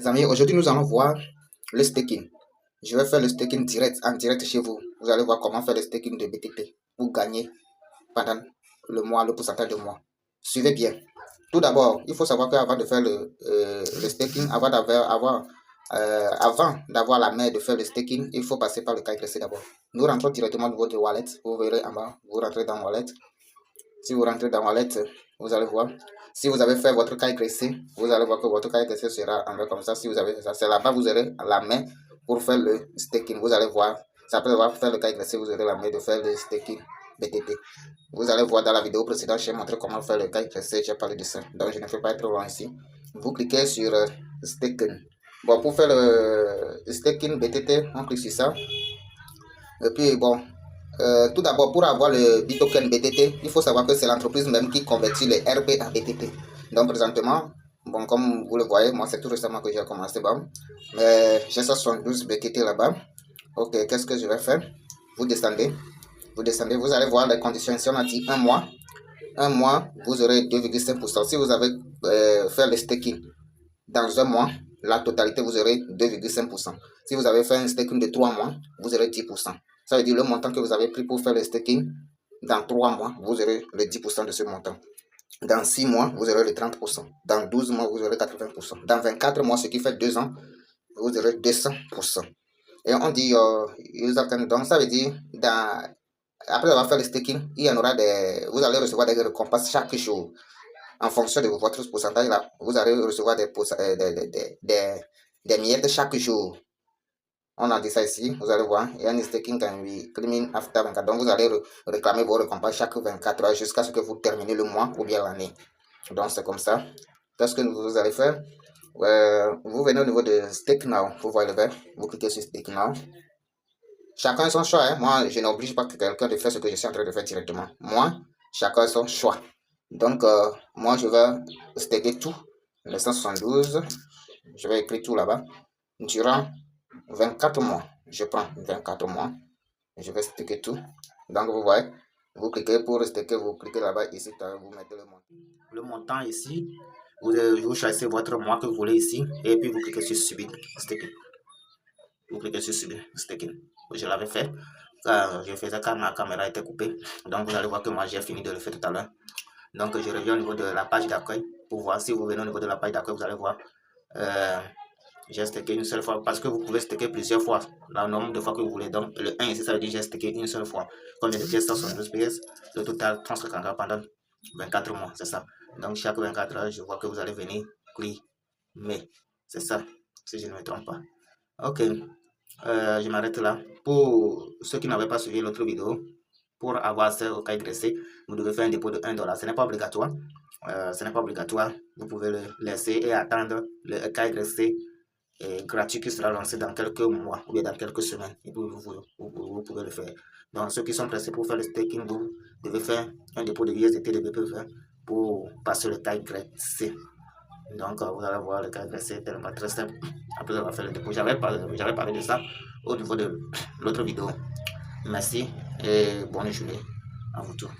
amis, aujourd'hui nous allons voir le staking. Je vais faire le staking en direct chez vous. Vous allez voir comment faire le staking de BTT pour gagner pendant le mois, le pourcentage de mois. Suivez bien. Tout d'abord, il faut savoir qu'avant de faire le staking, avant d'avoir la main de faire le staking, il faut passer par le KYC d'abord. Nous rentrons directement dans votre wallet. Vous verrez en bas, vous rentrez dans wallet. Si vous rentrez dans wallet, vous allez voir. Si vous avez fait votre KYC, vous allez voir que votre KYC sera en bas comme ça. Si vous avez fait ça, c'est là-bas vous aurez la main pour faire le staking. Vous allez voir. Après avoir fait le KYC, vous aurez la main de faire le staking BTT. Vous allez voir dans la vidéo précédente, j'ai montré comment faire le KYC, j'ai parlé de ça. Donc je ne fais pas trop loin ici. Vous cliquez sur staking. Bon, pour faire le staking BTT, on clique sur ça. Et puis bon. Tout d'abord, pour avoir le Bitoken BTT, il faut savoir que c'est l'entreprise même qui convertit les RP en BTT. Donc présentement, bon, comme vous le voyez, moi c'est tout récemment que j'ai commencé. Bon, mais j'ai 72 BTT là-bas. Ok, qu'est-ce que je vais faire? Vous descendez, vous allez voir les conditions. Si on a dit un mois, vous aurez 2,5%. Si vous avez fait le staking dans un mois, la totalité, vous aurez 2,5%. Si vous avez fait un staking de 3 mois, vous aurez 10%. Ça veut dire le montant que vous avez pris pour faire le staking, dans 3 mois, vous aurez le 10% de ce montant. Dans 6 mois, vous aurez le 30%. Dans 12 mois, vous aurez 80%. Dans 24 mois, ce qui fait 2 ans, vous aurez 200%. Et on dit, donc ça veut dire, après avoir fait le staking, vous allez recevoir des récompenses chaque jour. En fonction de votre pourcentage, là, vous allez recevoir des miettes chaque jour. On a dit ça ici, vous allez voir. Il y a un staking can be claiming after 24. Donc, vous allez réclamer vos récompenses chaque 24 heures jusqu'à ce que vous terminez le mois ou bien l'année. Donc, c'est comme ça. Qu'est-ce que vous allez faire? Vous venez au niveau de Stake Now. Vous voyez le vert. Vous cliquez sur Stake Now. Chacun son choix. Hein. Moi, je n'oblige pas quelqu'un de faire ce que je suis en train de faire directement. Moi, chacun son choix. Donc, moi, je vais staker tout. Le 172. Je vais écrire tout là-bas. Durant 24 mois. Je prends 24 mois. Je vais staker tout. Donc, vous voyez, vous cliquez pour staker, vous cliquez là-bas, ici, vous mettez le montant. Le montant ici, vous choisissez votre mois que vous voulez ici, et puis vous cliquez sur Subir Staking. Vous cliquez sur Subir Staking. Je l'avais fait. Je faisais quand ma caméra était coupée. Donc, vous allez voir que moi, j'ai fini de le faire tout à l'heure. Donc, je reviens au niveau de la page d'accueil pour voir. Si vous venez au niveau de la page d'accueil, vous allez voir. J'ai stacké une seule fois parce que vous pouvez stacker plusieurs fois le nombre de fois que vous voulez. Donc le 1 ici, ça veut dire j'ai stacké une seule fois. Comme les pièces 172 PS, le total 350 pendant 24 mois, c'est ça. Donc chaque 24 heures, je vois que vous allez venir mais c'est ça, si je ne me trompe pas. Ok, je m'arrête là. Pour ceux qui n'avaient pas suivi l'autre vidéo, pour avoir accès au KYC, vous devez faire un dépôt de $1. Ce n'est pas obligatoire. Vous pouvez le laisser et attendre le KYC gratuit qui sera lancé dans quelques mois ou bien dans quelques semaines. Et puis vous pouvez le faire. Donc ceux qui sont pressés pour faire le staking, vous devez faire un dépôt de USDT de BPV pour passer le KYC. Donc vous allez voir le KYC tellement très simple. Après avoir fait le dépôt, j'avais parlé de ça au niveau de l'autre vidéo. Merci et bonne journée à vous tous.